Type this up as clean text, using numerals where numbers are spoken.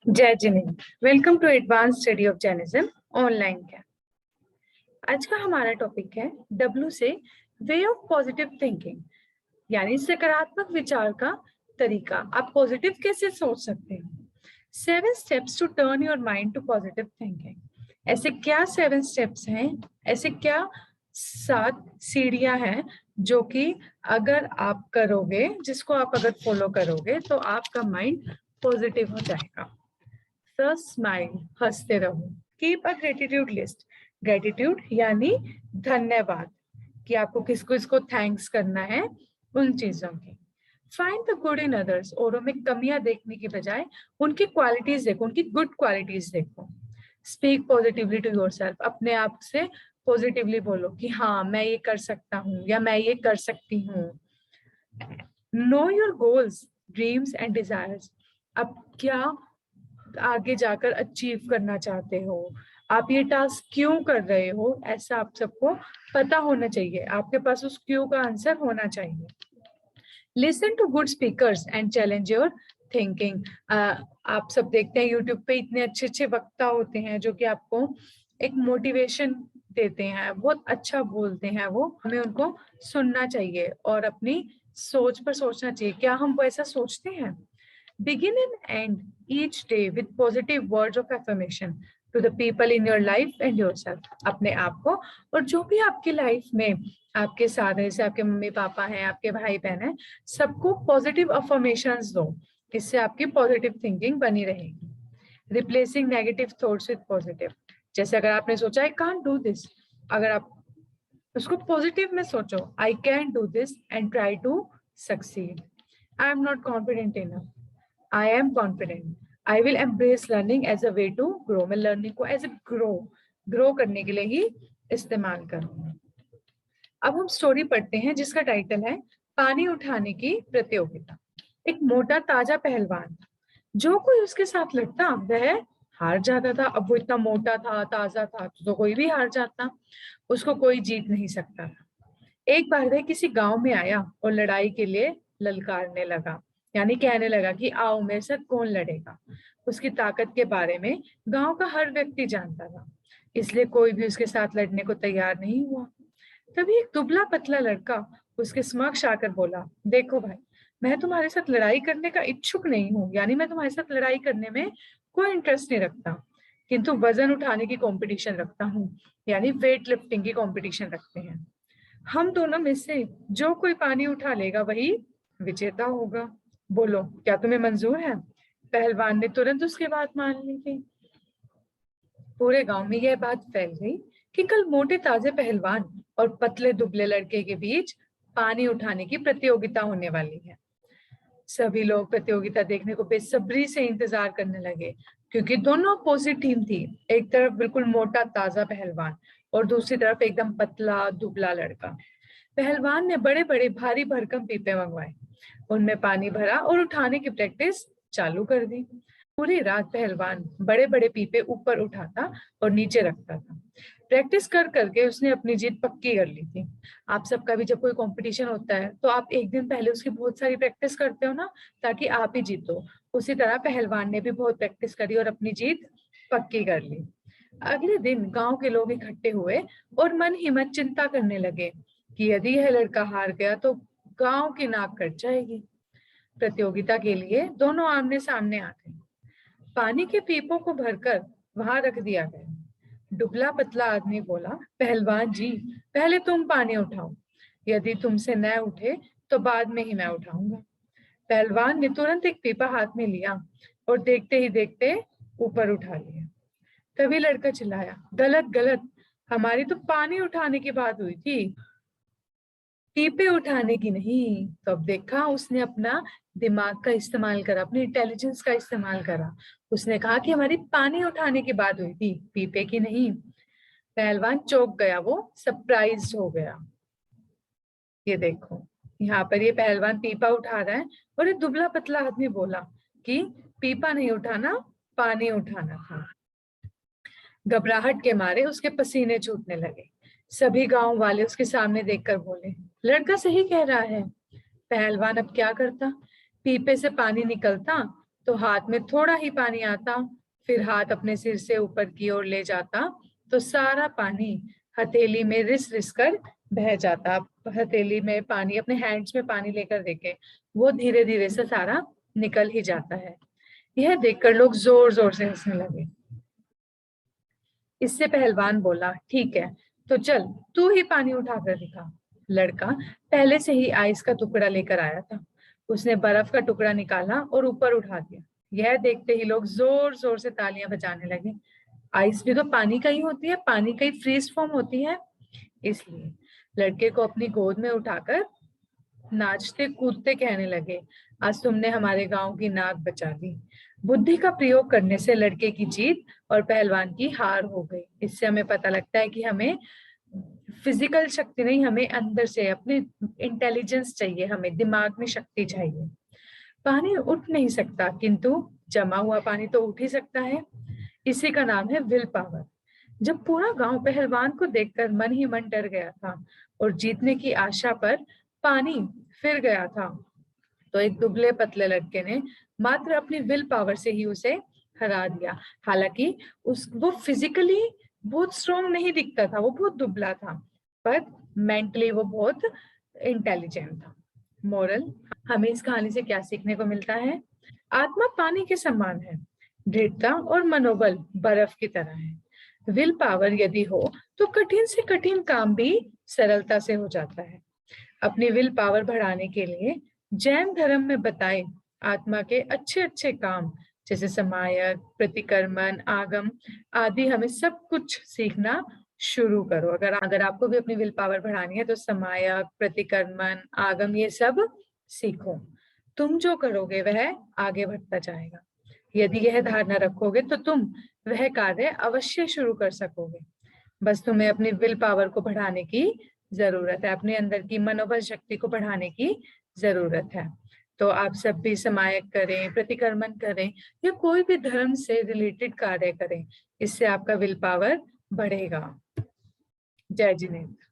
जय जिनेन्द्र, welcome to advance study of Jainism online camp. आज का हमारा टॉपिक है डब्ल्यू से वे ऑफ पॉजिटिव थिंकिंग, यानी सकारात्मक विचार का तरीका। आप पॉजिटिव कैसे सोच सकते हो। 7 steps to turn your mind to positive thinking. ऐसे क्या 7 स्टेप्स हैं, ऐसे क्या 7 सीढ़ियां हैं जो कि अगर आप करोगे, जिसको आप अगर फॉलो करोगे तो आपका माइंड पॉजिटिव हो जाएगा। फर्स्ट, स्माइल, हंसते रहो। Keep a gratitude list. Gratitude यानी धन्यवाद, कि आपको किसको इसको थैंक्स करना है उन चीजों की। Find the good in others. औरों में कमियां देखने की बजाय उनकी क्वालिटीज देखो, उनकी गुड क्वालिटीज देखो। Speak positively to yourself. अपने आप से पॉजिटिवली बोलो कि हाँ मैं ये कर सकता हूँ या मैं ये कर सकती हूँ। Know your goals, dreams and desires. अब क्या आगे जाकर अचीव करना चाहते हो, आप ये टास्क क्यों कर रहे हो, ऐसा आप सबको पता होना चाहिए। आपके पास उस क्यों का आंसर होना चाहिए। Listen to good speakers and challenge your thinking. आप सब देखते हैं यूट्यूब पे इतने अच्छे अच्छे वक्ता होते हैं जो कि आपको एक मोटिवेशन देते हैं, बहुत अच्छा बोलते हैं वो। हमें उनको सुनना चाहिए और अपनी सोच पर सोचना चाहिए, क्या हम वो ऐसा सोचते हैं। Begin and end each day with positive words of affirmation to the people in your life and yourself. अपने आप को और जो भी आपकी लाइफ में आपके साथ है, जैसे आपके मम्मी पापा हैं, आपके भाई बहन हैं, सबको पॉजिटिव अफर्मेशंस दो। इससे आपकी पॉजिटिव थिंकिंग बनी रहेगी। Replacing negative thoughts with positive. जैसे अगर आपने सोचा आई कांट डू दिस, अगर आप उसको पॉजिटिव में सोचो, I can do this and try to succeed. I am not confident enough, I am confident. I will embrace learning as a way to grow. मैं लर्निंग को as a grow करने के लिए ही इस्तेमाल करूंगी। अब हम स्टोरी पढ़ते हैं जिसका टाइटल है पानी उठाने की प्रतियोगिता। एक मोटा ताजा पहलवान था, जो कोई उसके साथ लड़ता वह हार जाता था। अब वो इतना मोटा था, ताजा था, तो कोई भी हार जाता, उसको कोई जीत नहीं सकता था। एक बार वह किसी गांव में आया और लड़ाई के लिए ललकारने लगा, यानी कहने लगा कि आओ मेरे साथ कौन लड़ेगा। उसकी ताकत के बारे में गांव का हर व्यक्ति जानता था, इसलिए कोई भी उसके साथ लड़ने को तैयार नहीं हुआ। तभी एक दुबला पतला लड़का उसके समक्ष आकर बोला, देखो भाई, मैं तुम्हारे साथ लड़ाई करने का इच्छुक नहीं हूँ, यानी मैं तुम्हारे साथ लड़ाई करने में कोई इंटरेस्ट नहीं रखता, किंतु वजन उठाने की कंपटीशन रखता हूँ, यानी वेट लिफ्टिंग की कंपटीशन रखते हैं। हम दोनों में से जो कोई पानी उठा लेगा वही विजेता होगा। बोलो क्या तुम्हें मंजूर है। पहलवान ने तुरंत उसकी बात मान ली थी। पूरे गांव में यह बात फैल गई कि कल मोटे ताजे पहलवान और पतले दुबले लड़के के बीच पानी उठाने की प्रतियोगिता होने वाली है। सभी लोग प्रतियोगिता देखने को बेसब्री से इंतजार करने लगे, क्योंकि दोनों अपोजिट टीम थी। एक तरफ बिल्कुल मोटा ताजा पहलवान और दूसरी तरफ एकदम पतला दुबला लड़का। पहलवान ने बड़े बड़े भारी भरकम पीपे मंगवाए, उनमें पानी भरा और उठाने की प्रैक्टिस चालू कर दी। पूरी रात पहलवान बड़े बड़े पीपे ऊपर उठाता और नीचे रखता था। प्रैक्टिस कर करके उसने अपनी जीत पक्की कर ली थी। आप सबका भी जब कोई कंपटीशन होता है तो आप एक दिन पहले उसकी बहुत सारी प्रैक्टिस करते हो ना, ताकि आप ही जीतो। उसी तरह पहलवान ने भी बहुत प्रैक्टिस करी और अपनी जीत पक्की कर ली। अगले दिन गांव के लोग इकट्ठे हुए और मन ही मन चिंता करने लगे कि यदि यह लड़का हार गया तो गांव की नाक कट जाएगी। प्रतियोगिता के लिए दोनों आमने सामने आ गए। पानी के पीपों को भरकर वहां रख दिया गया। दुबला पतला आदमी बोला, पहलवान जी, पहले तुम पानी उठाओ, यदि तुमसे न उठे तो बाद में ही मैं उठाऊंगा। पहलवान ने तुरंत एक पीपा हाथ में लिया और देखते ही देखते ऊपर उठा लिया। तभी लड़का चिल्लाया, गलत गलत, हमारी तो पानी उठाने की बात हुई थी, पीपे उठाने की नहीं। तो अब देखा, उसने अपना दिमाग का इस्तेमाल करा, अपनी इंटेलिजेंस का इस्तेमाल करा। उसने कहा कि हमारी पानी उठाने की बात हुई थी, पीपे की नहीं। पहलवान चौंक गया, वो सरप्राइज हो गया। ये देखो, यहाँ पर ये पहलवान पीपा उठा रहा है और ये दुबला पतला आदमी बोला कि पीपा नहीं उठाना, पानी उठाना था। घबराहट के मारे उसके पसीने छूटने लगे। सभी गांव वाले उसके सामने देखकर बोले, लड़का सही कह रहा है। पहलवान अब क्या करता, पीपे से पानी निकलता तो हाथ में थोड़ा ही पानी आता, फिर हाथ अपने सिर से ऊपर की ओर ले जाता तो सारा पानी हथेली में रिस रिस कर बह जाता। आप हथेली में पानी, अपने हैंड्स में पानी लेकर देखें, वो धीरे धीरे से सारा निकल ही जाता है। यह देखकर लोग जोर जोर से हंसने लगे। इससे पहलवान बोला, ठीक है, तो चल तू ही पानी उठाकर दिखा। लड़का पहले से ही आइस का टुकड़ा लेकर आया था। उसने बर्फ का टुकड़ा निकाला और ऊपर उठा दिया। यह देखते ही लोग जोर जोर से तालियां बजाने लगे। आइस भी तो पानी का ही होती है, पानी का ही फ्रीज फॉर्म होती है। इसलिए लड़के को अपनी गोद में उठाकर नाचते कूदते कहने लगे, आज तुमने हमारे गांव की नाक बचा दी। बुद्धि का प्रयोग करने से लड़के की जीत और पहलवान की हार हो गई। इससे हमें पता लगता है कि हमें फिजिकल शक्ति नहीं, हमें अंदर से अपने इंटेलिजेंस चाहिए, हमें दिमाग में शक्ति चाहिए। पानी उठ नहीं सकता, किंतु जमा हुआ पानी तो उठ ही सकता है। इसी का नाम है विल पावर। जब पूरा गांव पहलवान को देखकर मन ही मन डर गया था और जीतने की आशा पर पानी फिर गया था, तो एक दुबले पतले लड़के ने मात्र अपनी विल पावर से ही उसे हरा दिया। हालांकि वो फिजिकली बहुत स्ट्रॉन्ग नहीं दिखता था, वो बहुत दुबला था, पर मेंटली वो बहुत इंटेलिजेंट था। मोरल, हमें इस कहानी से क्या सीखने को मिलता है? आत्मा पानी के समान है, दृढ़ता और मनोबल बर्फ की तरह है। विल पावर यदि हो तो कठिन से कठिन काम भी सरलता से हो जाता है। अपनी विल पावर बढ़ाने के लिए जैन धर्म में बताए आत्मा के अच्छे अच्छे काम जैसे समायक, प्रतिकर्मण, आगम आदि, हमें सब कुछ सीखना शुरू करो। अगर आपको भी अपनी विल पावर बढ़ानी है तो समायक, प्रतिकर्मण, आगम ये सब सीखो। तुम जो करोगे वह आगे बढ़ता जाएगा। यदि यह धारणा रखोगे तो तुम वह कार्य अवश्य शुरू कर सकोगे। बस तुम्हें अपनी विल पावर को बढ़ाने की जरूरत है, अपने अंदर की मनोबल शक्ति को बढ़ाने की जरूरत है। तो आप सब भी समायक करें, प्रतिकर्मण करें या कोई भी धर्म से रिलेटेड कार्य करें, इससे आपका विल पावर बढ़ेगा। जय जिनेंद्र।